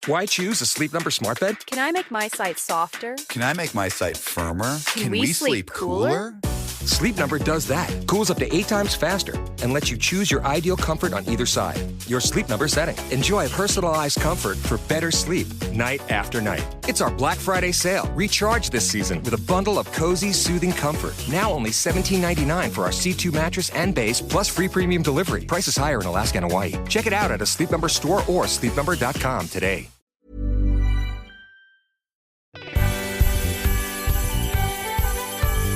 Why choose a Sleep Number smart bed? Can I make my site softer? Can I make my site firmer? Can we sleep cooler? Sleep Number does that. Cools up to 8 times faster and lets you choose your ideal comfort on either side. Your Sleep Number setting. Enjoy personalized comfort for better sleep night after night. It's our Black Friday sale. Recharge this season with a bundle of cozy, soothing comfort. Now only $17.99 for our C2 mattress and base, plus free premium delivery. Prices higher in Alaska and Hawaii. Check it out at a Sleep Number store or sleepnumber.com today.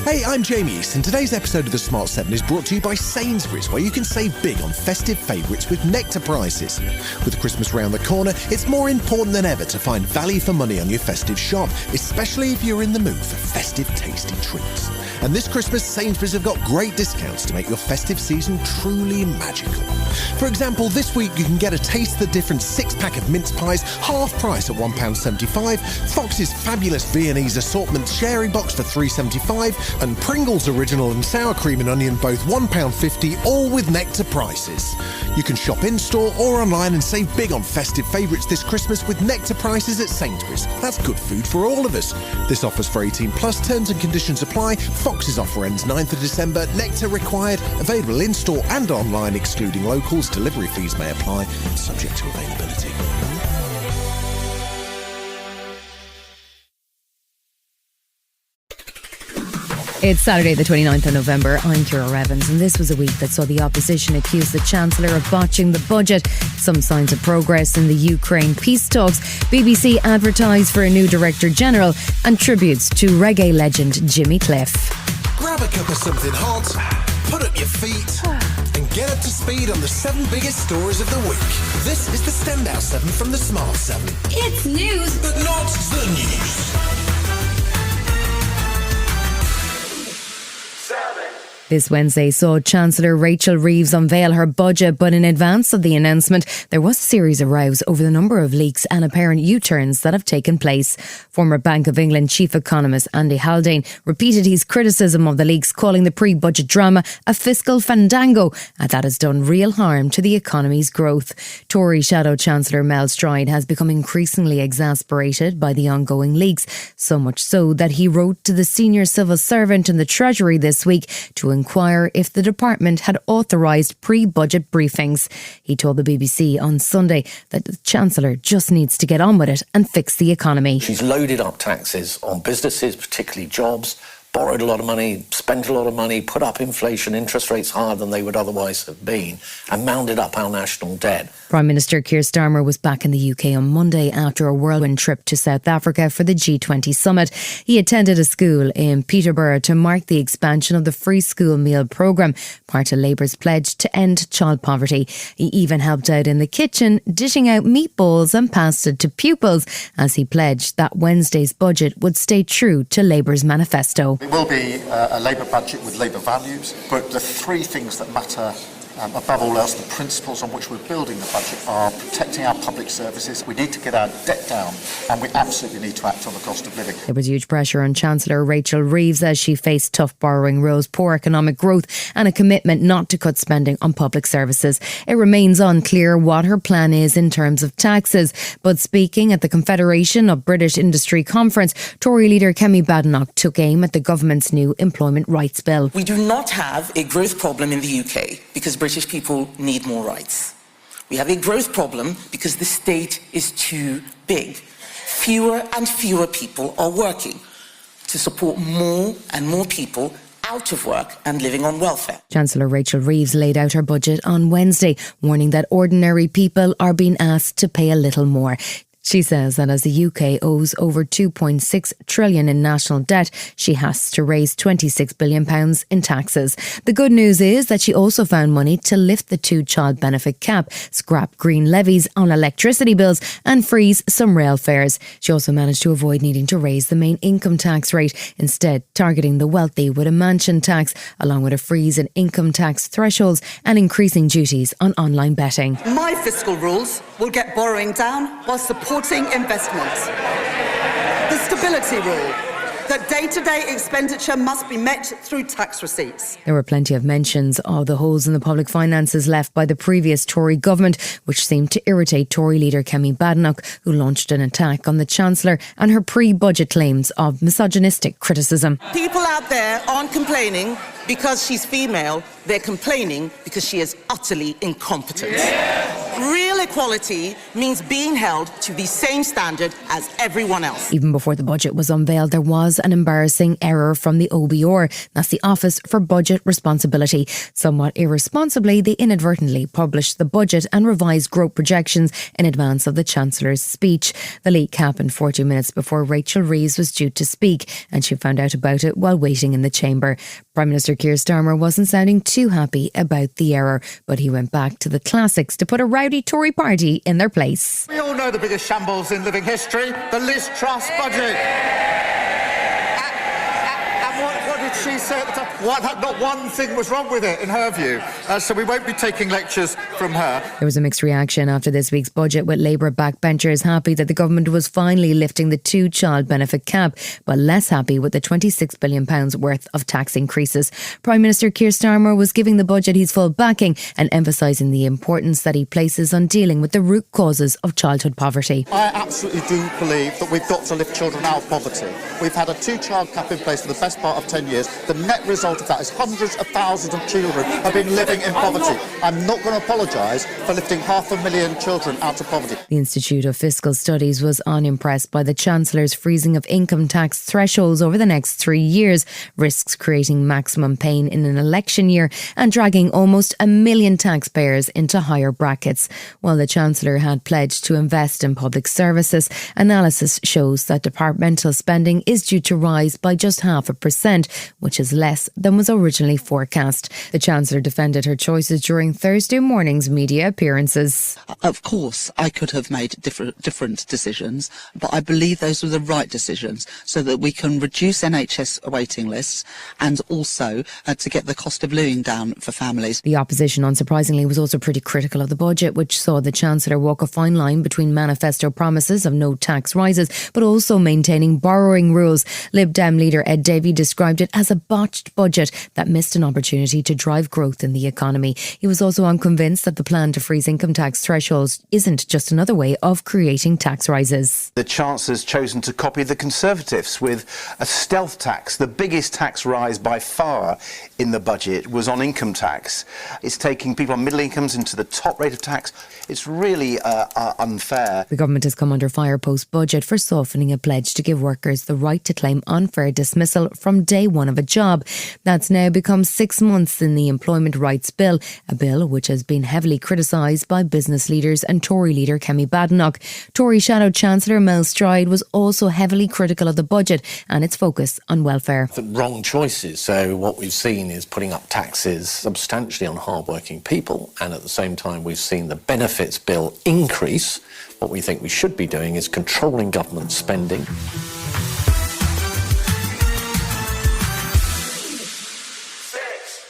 Hey, I'm Jamie East, and today's episode of The Smart 7 is brought to you by Sainsbury's, where you can save big on festive favourites with Nectar prices. With Christmas round the corner, it's more important than ever to find value for money on your festive shop, especially if you're in the mood for festive, tasty treats. And this Christmas, Sainsbury's have got great discounts to make your festive season truly magical. For example, this week you can get a Taste the Difference 6-pack of mince pies, half price at £1.75, Fox's fabulous Viennese assortment sharing box for £3.75, and Pringles Original and Sour Cream and Onion both £1.50, all with Nectar prices. You can shop in-store or online and save big on festive favourites this Christmas with Nectar prices at Sainsbury's. That's good food for all of us. This offer's for 18+, terms and conditions apply. Fox's offer ends 9th of December, Nectar required, available in-store and online, excluding locals. Delivery fees may apply, subject to availability. It's Saturday the 29th of November. I'm Ciara Evans, and this was a week that saw the opposition accuse the Chancellor of botching the budget. Some signs of progress in the Ukraine peace talks. BBC advertised for a new Director General, and tributes to reggae legend Jimmy Cliff. Grab a cup of something hot, put up your feet, and get up to speed on the 7 biggest stories of the week. This is the Standout 7 from the Smart 7. It's news, But not the news. This Wednesday saw Chancellor Rachel Reeves unveil her budget, but in advance of the announcement, there was a series of rows over the number of leaks and apparent U-turns that have taken place. Former Bank of England chief economist Andy Haldane repeated his criticism of the leaks, calling the pre-budget drama a fiscal fandango, and that has done real harm to the economy's growth. Tory Shadow Chancellor Mel Stride has become increasingly exasperated by the ongoing leaks, so much so that he wrote to the senior civil servant in the Treasury this week to inquire if the department had authorised pre-budget briefings. He told the BBC on Sunday that the Chancellor just needs to get on with it and fix the economy. She's loaded up taxes on businesses, particularly jobs, borrowed a lot of money, spent a lot of money, put up inflation, interest rates higher than they would otherwise have been, and mounded up our national debt. Prime Minister Keir Starmer was back in the UK on Monday after a whirlwind trip to South Africa for the G20 summit. He attended a school in Peterborough to mark the expansion of the free school meal programme, part of Labour's pledge to end child poverty. He even helped out in the kitchen, dishing out meatballs and pasta to pupils, as he pledged that Wednesday's budget would stay true to Labour's manifesto. It will be a Labour budget with Labour values, but the 3 things that matter above all else, the principles on which we're building the budget are protecting our public services. We need to get our debt down, and we absolutely need to act on the cost of living. There was huge pressure on Chancellor Rachel Reeves as she faced tough borrowing rules, poor economic growth and a commitment not to cut spending on public services. It remains unclear what her plan is in terms of taxes. But speaking at the Confederation of British Industry Conference, Tory leader Kemi Badenoch took aim at the government's new employment rights bill. We do not have a growth problem in the UK because British people need more rights. We have a growth problem because the state is too big. Fewer and fewer people are working to support more and more people out of work and living on welfare. Chancellor Rachel Reeves laid out her budget on Wednesday, warning that ordinary people are being asked to pay a little more. She says that as the UK owes over £2.6 trillion in national debt, she has to raise £26 billion in taxes. The good news is that she also found money to lift the 2-child benefit cap, scrap green levies on electricity bills and freeze some rail fares. She also managed to avoid needing to raise the main income tax rate, instead targeting the wealthy with a mansion tax, along with a freeze in income tax thresholds and increasing duties on online betting. My fiscal rules will get borrowing down while supporting investment. The stability rule that day-to-day expenditure must be met through tax receipts. There were plenty of mentions of the holes in the public finances left by the previous Tory government, which seemed to irritate Tory leader Kemi Badenoch, who launched an attack on the Chancellor and her pre-budget claims of misogynistic criticism. People out there aren't complaining because she's female, they're complaining because she is utterly incompetent. Real equality means being held to the same standard as everyone else. Even before the budget was unveiled, there was an embarrassing error from the OBR. That's the Office for Budget Responsibility. Somewhat irresponsibly, they inadvertently published the budget and revised growth projections in advance of the Chancellor's speech. The leak happened 40 minutes before Rachel Reeves was due to speak, and she found out about it while waiting in the chamber. Prime Minister Keir Starmer wasn't sounding too happy about the error, but he went back to the classics to put a rowdy Tory party in their place. We all know the biggest shambles in living history, the Liz Truss budget. And what did she say at the time? Not one thing was wrong with it, in her view. So we won't be taking lectures from her. There was a mixed reaction after this week's budget, with Labour backbenchers happy that the government was finally lifting the two-child benefit cap, but less happy with the £26 billion worth of tax increases. Prime Minister Keir Starmer was giving the budget his full backing and emphasising the importance that he places on dealing with the root causes of childhood poverty. I absolutely do believe that we've got to lift children out of poverty. We've had a two-child cap in place for the best part of 10 years. The net result of that is hundreds of thousands of children have been living in poverty. I'm not going to apologise for lifting 500,000 children out of poverty. The Institute of Fiscal Studies was unimpressed by the Chancellor's freezing of income tax thresholds over the next 3 years, risks creating maximum pain in an election year and dragging almost 1 million taxpayers into higher brackets. While the Chancellor had pledged to invest in public services, analysis shows that departmental spending is due to rise by just 0.5%, which is less than was originally forecast. The Chancellor defended her choices during Thursday morning's media appearances. Of course, I could have made different decisions, but I believe those were the right decisions so that we can reduce NHS waiting lists and also to get the cost of living down for families. The opposition, unsurprisingly, was also pretty critical of the budget, which saw the Chancellor walk a fine line between manifesto promises of no tax rises, but also maintaining borrowing rules. Lib Dem leader Ed Davey described it as a botched budget that missed an opportunity to drive growth in the economy. He was also unconvinced that the plan to freeze income tax thresholds isn't just another way of creating tax rises. The Chancellor's chosen to copy the Conservatives with a stealth tax. The biggest tax rise by far in the budget was on income tax. It's taking people on middle incomes into the top rate of tax. It's really unfair. The government has come under fire post-budget for softening a pledge to give workers the right to claim unfair dismissal from day one of a job. That's now become 6 months in the Employment Rights Bill, a bill which has been heavily criticised by business leaders and Tory leader Kemi Badenoch. Tory Shadow Chancellor Mel Stride was also heavily critical of the budget and its focus on welfare. The wrong choices. So what we've seen is putting up taxes substantially on hard-working people, and at the same time we've seen the benefits bill increase. What we think we should be doing is controlling government spending.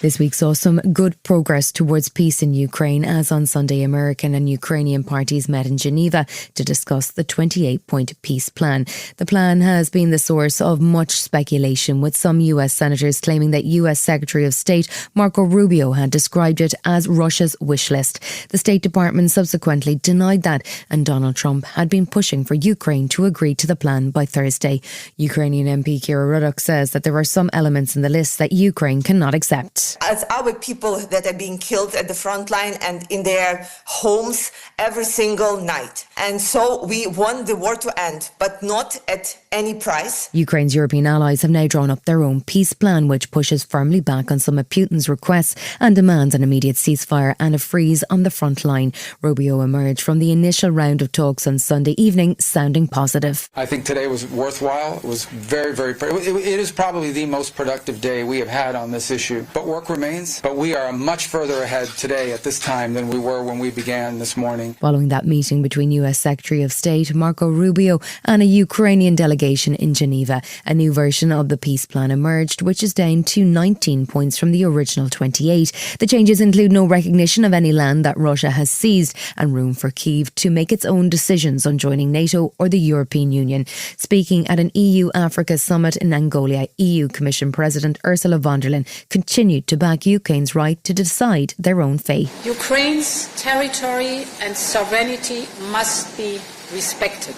This week saw some good progress towards peace in Ukraine, as on Sunday American and Ukrainian parties met in Geneva to discuss the 28-point peace plan. The plan has been the source of much speculation, with some US senators claiming that US Secretary of State Marco Rubio had described it as Russia's wish list. The State Department subsequently denied that, and Donald Trump had been pushing for Ukraine to agree to the plan by Thursday. Ukrainian MP Kira Ruddock says that there are some elements in the list that Ukraine cannot accept. As our people that are being killed at the front line and in their homes every single night. And so we want the war to end, but not at any price. Ukraine's European allies have now drawn up their own peace plan, which pushes firmly back on some of Putin's requests and demands an immediate ceasefire and a freeze on the front line. Rubio emerged from the initial round of talks on Sunday evening sounding positive. I think today was worthwhile. It was very, very... It is probably the most productive day we have had on this issue. But work work remains, but we are much further ahead today at this time than we were when we began this morning. Following that meeting between US Secretary of State Marco Rubio and a Ukrainian delegation in Geneva, a new version of the peace plan emerged, which is down to 19 points from the original 28. The changes include no recognition of any land that Russia has seized and room for Kyiv to make its own decisions on joining NATO or the European Union. Speaking at an EU-Africa summit in Angola, EU Commission President Ursula von der Leyen continued to back Ukraine's right to decide their own fate. Ukraine's territory and sovereignty must be respected.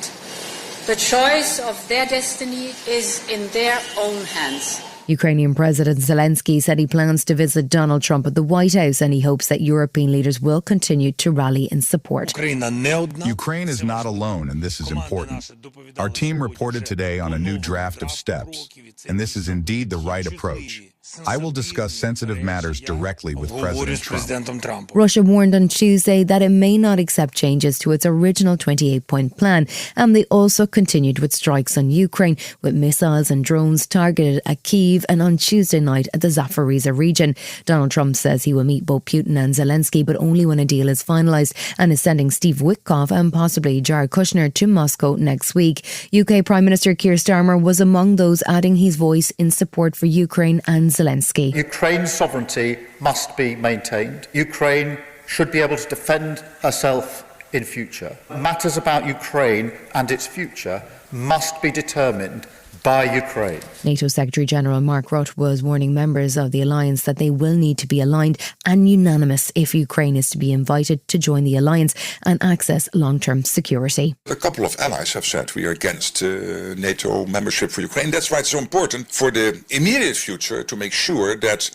The choice of their destiny is in their own hands. Ukrainian President Zelensky said he plans to visit Donald Trump at the White House and he hopes that European leaders will continue to rally in support. Ukraine is not alone, and this is important. Our team reported today on a new draft of steps, and this is indeed the right approach. I will discuss sensitive matters directly with President Trump. Russia warned on Tuesday that it may not accept changes to its original 28-point plan, and they also continued with strikes on Ukraine, with missiles and drones targeted at Kyiv and on Tuesday night at the Zaporizhzhia region. Donald Trump says he will meet both Putin and Zelensky, but only when a deal is finalised, and is sending Steve Witkoff and possibly Jared Kushner to Moscow next week. UK Prime Minister Keir Starmer was among those adding his voice in support for Ukraine and Zelensky. Ukraine's sovereignty must be maintained. Ukraine should be able to defend herself in future. Matters about Ukraine and its future must be determined by Ukraine. NATO Secretary General Mark Rutte was warning members of the alliance that they will need to be aligned and unanimous if Ukraine is to be invited to join the alliance and access long-term security. A couple of allies have said we are against NATO membership for Ukraine. That's why it's so important for the immediate future to make sure that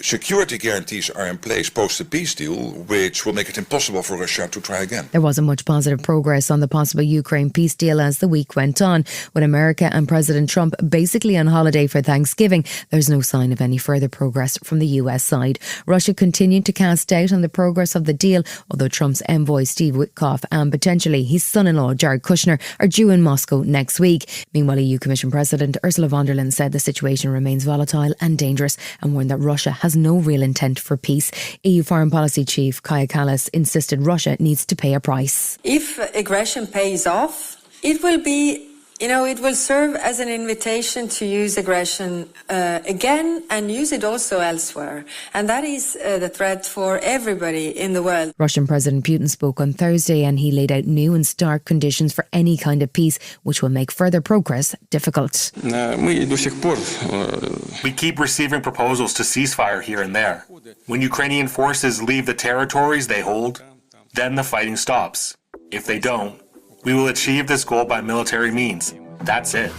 security guarantees are in place post the peace deal, which will make it impossible for Russia to try again. There wasn't much positive progress on the possible Ukraine peace deal as the week went on. With America and President Trump basically on holiday for Thanksgiving, there's no sign of any further progress from the US side. Russia continued to cast doubt on the progress of the deal, although Trump's envoy Steve Witkoff and potentially his son-in-law Jared Kushner are due in Moscow next week. Meanwhile, EU Commission President Ursula von der Leyen said the situation remains volatile and dangerous and warned that Russia has no real intent for peace. EU Foreign Policy Chief Kaja Kallas insisted Russia needs to pay a price. If aggression pays off, it will be, it will serve as an invitation to use aggression again and use it also elsewhere. And that is the threat for everybody in the world. Russian President Putin spoke on Thursday and he laid out new and stark conditions for any kind of peace, which will make further progress difficult. We keep receiving proposals to ceasefire here and there. When Ukrainian forces leave the territories they hold, then the fighting stops. If they don't, we will achieve this goal by military means. That's it.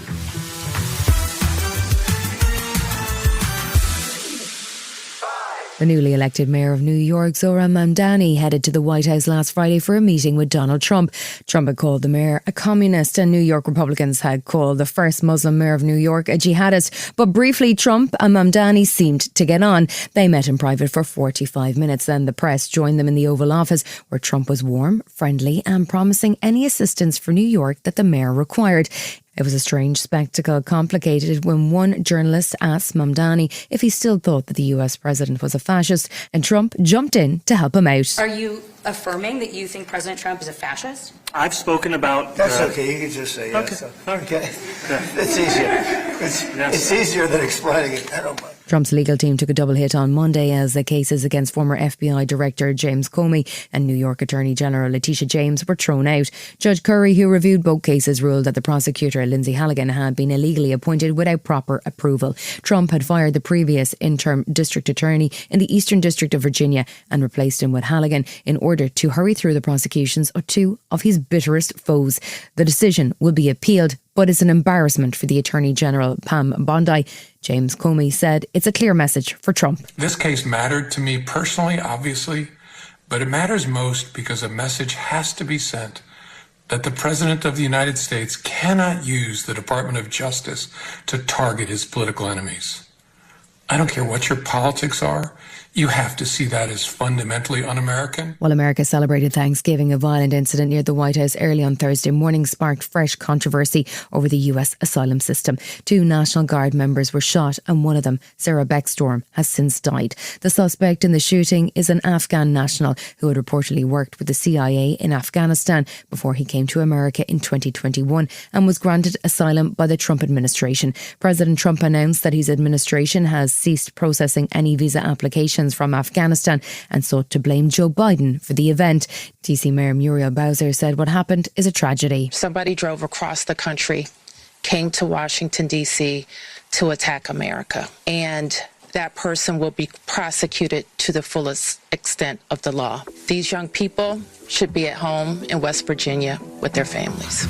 The newly elected mayor of New York, Zohran Mamdani, headed to the White House last Friday for a meeting with Donald Trump. Trump had called the mayor a communist and New York Republicans had called the first Muslim mayor of New York a jihadist. But briefly, Trump and Mamdani seemed to get on. They met in private for 45 minutes. Then the press joined them in the Oval Office, where Trump was warm, friendly and promising any assistance for New York that the mayor required. It was a strange spectacle, complicated when one journalist asked Mamdani if he still thought that the US president was a fascist, and Trump jumped in to help him out. Are you affirming that you think President Trump is a fascist? I've spoken about... That's okay, you can just say yes. Okay. It's easier. It's easier than explaining it. I don't mind. Trump's legal team took a double hit on Monday as the cases against former FBI Director James Comey and New York Attorney General Letitia James were thrown out. Judge Curry, who reviewed both cases, ruled that the prosecutor Lindsay Halligan had been illegally appointed without proper approval. Trump had fired the previous interim district attorney in the Eastern District of Virginia and replaced him with Halligan in order to hurry through the prosecutions of two of his bitterest foes. The decision will be appealed, but it's an embarrassment for the Attorney General, Pam Bondi. James Comey said it's a clear message for Trump. This case mattered to me personally, obviously, but it matters most because a message has to be sent that the President of the United States cannot use the Department of Justice to target his political enemies. I don't care what your politics are. You have to see that as fundamentally un-American. While America celebrated Thanksgiving, a violent incident near the White House early on Thursday morning sparked fresh controversy over the US asylum system. 2 National Guard members were shot and one of them, Sarah Beckstorm, has since died. The suspect in the shooting is an Afghan national who had reportedly worked with the CIA in Afghanistan before he came to America in 2021 and was granted asylum by the Trump administration. President Trump announced that his administration has ceased processing any visa applications from Afghanistan and sought to blame Joe Biden for the event. DC Mayor Muriel Bowser said what happened is a tragedy. Somebody drove across the country, came to Washington, D.C. to attack America, and that person will be prosecuted to the fullest extent of the law. These young people should be at home in West Virginia with their families.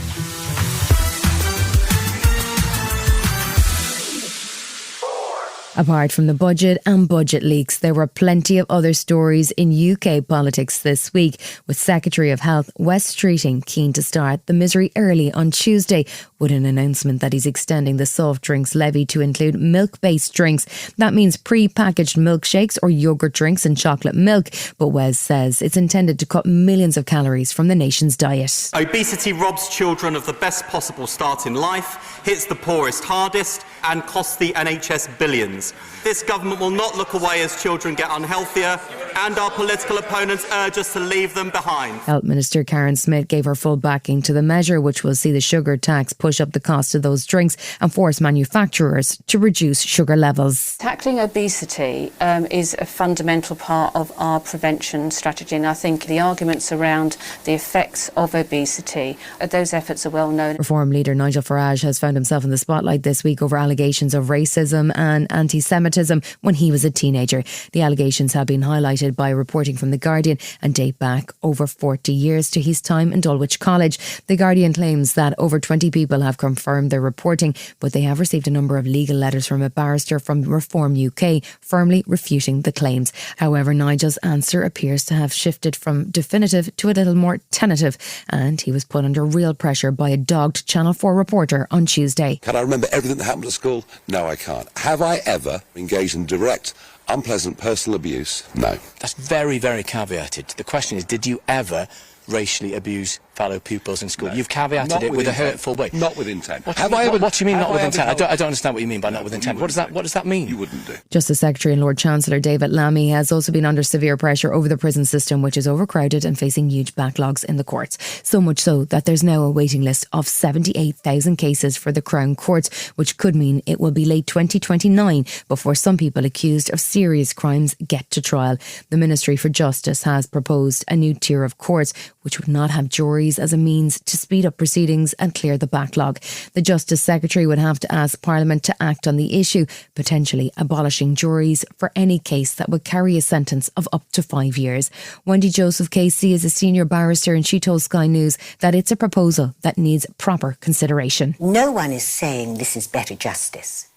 Apart from the budget and budget leaks, there were plenty of other stories in UK politics this week, with Secretary of Health Wes Streeting keen to start the misery early on Tuesday with an announcement that he's extending the soft drinks levy to include milk-based drinks. That means pre-packaged milkshakes or yoghurt drinks and chocolate milk, but Wes says it's intended to cut millions of calories from the nation's diet. Obesity robs children of the best possible start in life, hits the poorest hardest, and costs the NHS billions. This government will not look away as children get unhealthier, and our political opponents urge us to leave them behind. Health Minister Karen Smith gave her full backing to the measure, which will see the sugar tax push up the cost of those drinks and force manufacturers to reduce sugar levels. Tackling obesity is a fundamental part of our prevention strategy, and I think the arguments around the effects of obesity, those efforts are well known. Reform leader Nigel Farage has found himself in the spotlight this week over allegations of racism and anti-Semitism when he was a teenager. The allegations have been highlighted by reporting from The Guardian and date back over 40 years to his time in Dulwich College. The Guardian claims that over 20 people have confirmed their reporting, but they have received a number of legal letters from a barrister from Reform UK firmly refuting the claims. However, Nigel's answer appears to have shifted from definitive to a little more tentative, and he was put under real pressure by a dogged Channel 4 reporter on Tuesday. Can I remember everything that happened at school? No, I can't. Have I ever engaged in direct, unpleasant personal abuse? No. That's very, very caveated. The question is, did you ever racially abuse fellow pupils in school? No. You've caveated it with a hurtful way. Not with intent. What do you mean not with intent? I don't understand what you mean by not with intent. What does that mean? You wouldn't do. Justice Secretary and Lord Chancellor David Lammy has also been under severe pressure over the prison system, which is overcrowded and facing huge backlogs in the courts. So much so that there's now a waiting list of 78,000 cases for the Crown Courts, which could mean it will be late 2029 before some people accused of serious crimes get to trial. The Ministry for Justice has proposed a new tier of courts which would not have juries as a means to speed up proceedings and clear the backlog. The Justice Secretary would have to ask Parliament to act on the issue, potentially abolishing juries for any case that would carry a sentence of up to 5 years. Wendy Joseph KC is a senior barrister, and she told Sky News that it's a proposal that needs proper consideration. No one is saying this is better justice.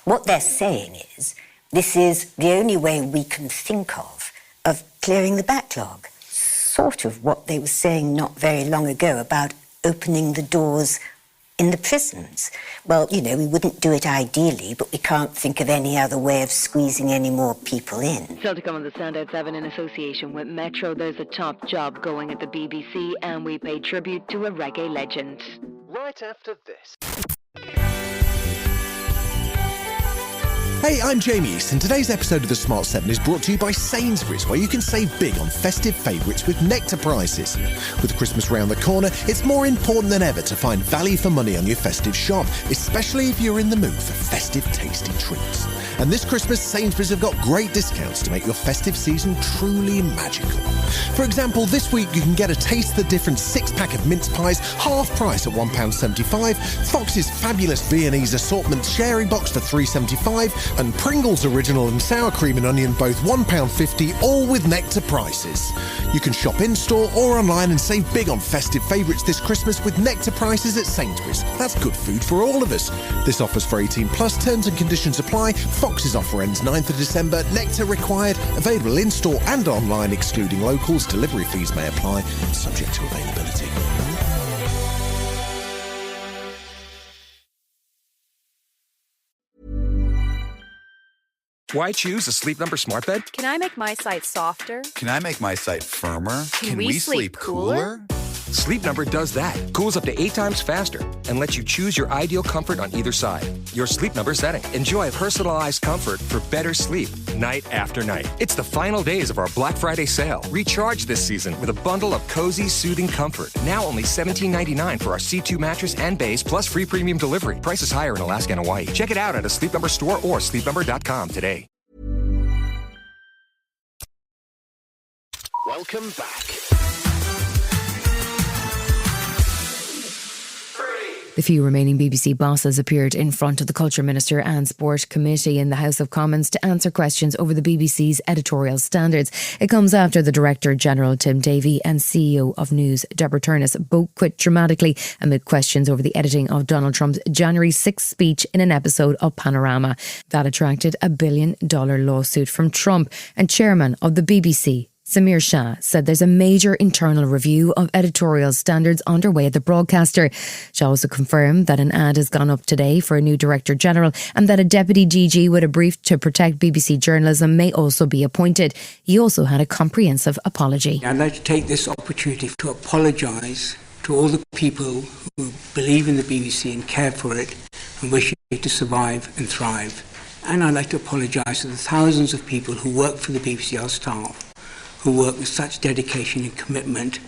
What they're saying is this is the only way we can think of clearing the backlog. Sort of what they were saying not very long ago about opening the doors in the prisons. Well, you know, we wouldn't do it ideally, but we can't think of any other way of squeezing any more people in. Still to come on the Standout 7 in association with Metro, there's a top job going at the BBC, and we pay tribute to a reggae legend. Right after this. Hey, I'm Jamie East, and today's episode of The Smart 7 is brought to you by Sainsbury's, where you can save big on festive favourites with Nectar prices. With Christmas round the corner, it's more important than ever to find value for money on your festive shop, especially if you're in the mood for festive tasty treats. And this Christmas, Sainsbury's have got great discounts to make your festive season truly magical. For example, this week you can get a Taste the Difference 6-pack of mince pies, half price at £1.75, Fox's fabulous Viennese assortment sharing box for £3.75, and Pringles Original and Sour Cream and Onion both £1.50, all with Nectar prices. You can shop in-store or online and save big on festive favourites this Christmas with Nectar prices at Sainsbury's. That's good food for all of us. This offer's for 18 plus, terms and conditions apply. Fox's offer ends 9th of December. Nectar required. Available in-store and online, excluding locals. Delivery fees may apply, subject to availability. Why choose a Sleep Number smart bed? Can I make my site softer? Can I make my site firmer? Can we sleep cooler? Sleep Number does that. Cools up to 8 times faster and lets you choose your ideal comfort on either side. Your Sleep Number setting. Enjoy personalized comfort for better sleep night after night. It's the final days of our Black Friday sale. Recharge this season with a bundle of cozy, soothing comfort. Now only $17.99 for our C2 mattress and base plus free premium delivery. Prices higher in Alaska and Hawaii. Check it out at a Sleep Number store or sleepnumber.com today. Welcome back. The few remaining BBC bosses appeared in front of the Culture Minister and Sport Committee in the House of Commons to answer questions over the BBC's editorial standards. It comes after the Director General Tim Davie and CEO of News Deborah Turness both quit dramatically amid questions over the editing of Donald Trump's January 6th speech in an episode of Panorama. That attracted a $1 billion lawsuit from Trump, and chairman of the BBC, Samir Shah, said there's a major internal review of editorial standards underway at the broadcaster. Shah also confirmed that an ad has gone up today for a new Director General and that a Deputy DG with a brief to protect BBC journalism may also be appointed. He also had a comprehensive apology. I'd like to take this opportunity to apologise to all the people who believe in the BBC and care for it and wish it to survive and thrive. And I'd like to apologise to the thousands of people who work for the BBC staff, who work with such dedication and commitment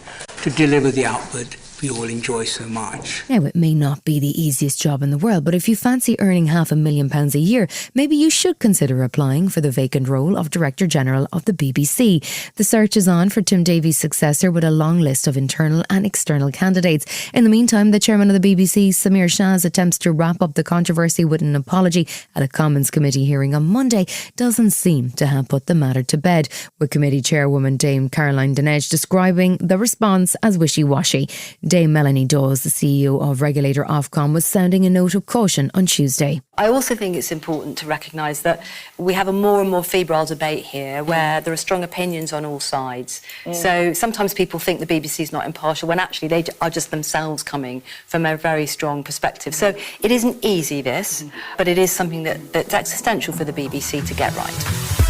to deliver the output we all enjoy so much. Now, it may not be the easiest job in the world, but if you fancy earning £500,000 a year, maybe you should consider applying for the vacant role of Director General of the BBC. The search is on for Tim Davie's successor with a long list of internal and external candidates. In the meantime, the chairman of the BBC, Samir Shah's attempts to wrap up the controversy with an apology at a Commons Committee hearing on Monday doesn't seem to have put the matter to bed, with committee chairwoman Dame Caroline Dinenage describing the response as wishy-washy. Dame Melanie Dawes, the CEO of regulator Ofcom, was sounding a note of caution on Tuesday. I also think it's important to recognise that we have a more and more febrile debate here where there are strong opinions on all sides. So sometimes people think the BBC is not impartial when actually they are just themselves coming from a very strong perspective. So it isn't easy, this, but it is something that's existential for the BBC to get right.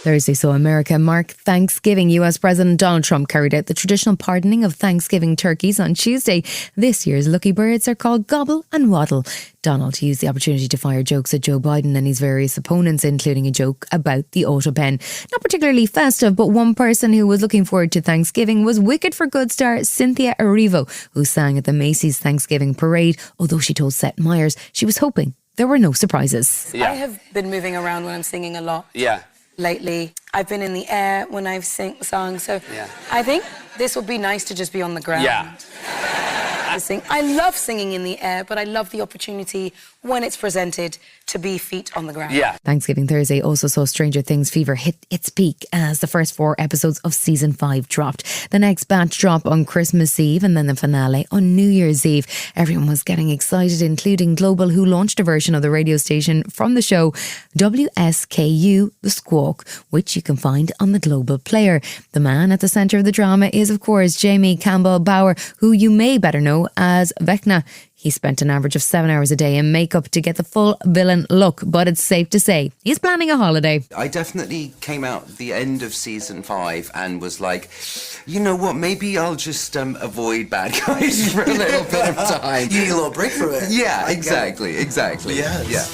Thursday saw America mark Thanksgiving. US President Donald Trump carried out the traditional pardoning of Thanksgiving turkeys on Tuesday. This year's lucky birds are called Gobble and Waddle. Donald used the opportunity to fire jokes at Joe Biden and his various opponents, including a joke about the auto pen. Not particularly festive, but one person who was looking forward to Thanksgiving was Wicked for Good star Cynthia Erivo, who sang at the Macy's Thanksgiving parade, although she told Seth Meyers she was hoping there were no surprises. I have been moving around when I'm singing a lot. Yeah. Lately, I've been in the air when I've sung songs, so I think this would be nice to just be on the ground. Yeah. To sing. I love singing in the air, but I love the opportunity when it's presented to be feet on the ground. Yeah. Thanksgiving Thursday also saw Stranger Things fever hit its peak as the first 4 episodes of season 5 dropped. The next batch dropped on Christmas Eve and then the finale on New Year's Eve. Everyone was getting excited, including Global, who launched a version of the radio station from the show, WSKU The Squawk, which you can find on the Global player. The man at the centre of the drama is, of course, Jamie Campbell-Bower, who you may better know as Vecna. He spent an average of 7 hours a day in makeup to get the full villain look, but it's safe to say he's planning a holiday. I definitely came out the end of season 5 and was like, you know what, maybe I'll just avoid bad guys for a little bit of time. You need a little break from it. Yeah, exactly. Yes. Yeah.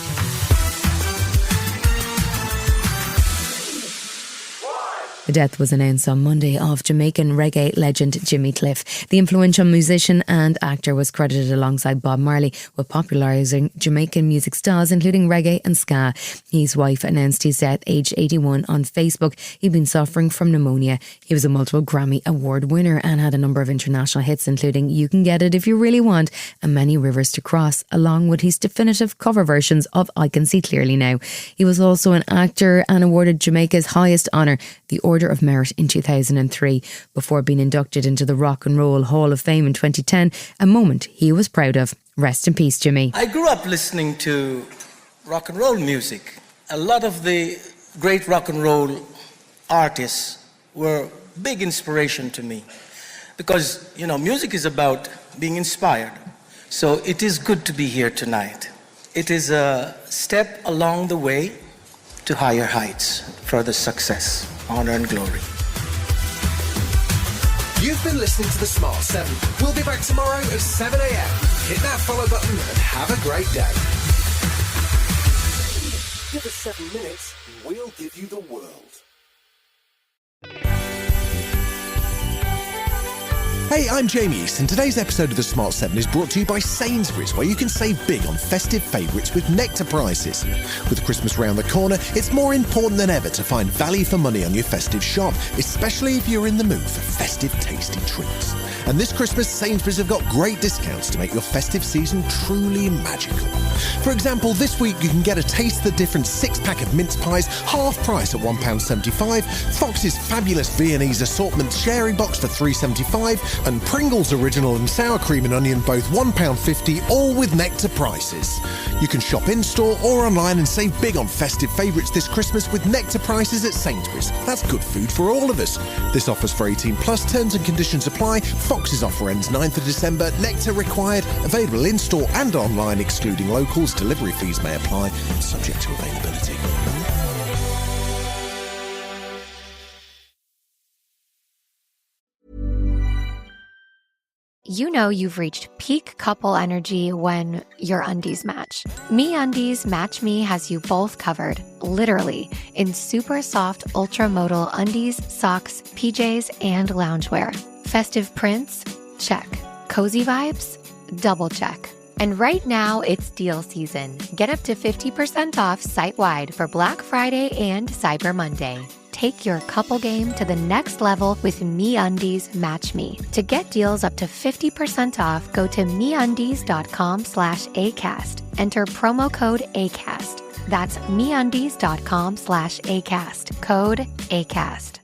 The death was announced on Monday of Jamaican reggae legend Jimmy Cliff. The influential musician and actor was credited alongside Bob Marley with popularising Jamaican music styles including reggae and ska. His wife announced his death aged 81 on Facebook. He'd been suffering from pneumonia. He was a multiple Grammy Award winner and had a number of international hits including You Can Get It If You Really Want and Many Rivers to Cross, along with his definitive cover versions of I Can See Clearly Now. He was also an actor and awarded Jamaica's highest honour, the Order of Merit, in 2003, before being inducted into the Rock and Roll Hall of Fame in 2010, a moment he was proud of. Rest in peace, Jimmy. I grew up listening to rock and roll music. A lot of the great rock and roll artists were big inspiration to me because, music is about being inspired. So it is good to be here tonight. It is a step along the way to higher heights, further success, honor and glory. You've been listening to The Smart 7. We'll be back tomorrow at 7 a.m. Hit that follow button and have a great day. Give us 7 minutes, we'll give you the world. Hey, I'm Jamie East, and today's episode of The Smart 7 is brought to you by Sainsbury's, where you can save big on festive favourites with Nectar prices. With Christmas round the corner, it's more important than ever to find value for money on your festive shop, especially if you're in the mood for festive, tasty treats. And this Christmas, Sainsbury's have got great discounts to make your festive season truly magical. For example, this week you can get a taste of the different 6-pack of mince pies, half price at £1.75, Fox's fabulous Viennese assortment sharing box for £3.75, and Pringles Original and Sour Cream and Onion both £1.50, all with Nectar prices. You can shop in-store or online and save big on festive favourites this Christmas with Nectar prices at Sainsbury's. That's good food for all of us. This offer's for 18+, terms and conditions apply. Fox's offer ends 9th of December. Nectar required. Available in-store and online, excluding locals. Delivery fees may apply, subject to availability. You know you've reached peak couple energy when your undies match. MeUndies Match Me has you both covered, literally, in super soft ultra-modal undies, socks, PJs, and loungewear. Festive prints? Check. Cozy vibes? Double check. And right now, it's deal season. Get up to 50% off site-wide for Black Friday and Cyber Monday. Take your couple game to the next level with MeUndies Match Me. To get deals up to 50% off, go to MeUndies.com/ACAST. Enter promo code ACAST. That's MeUndies.com/ACAST. Code ACAST.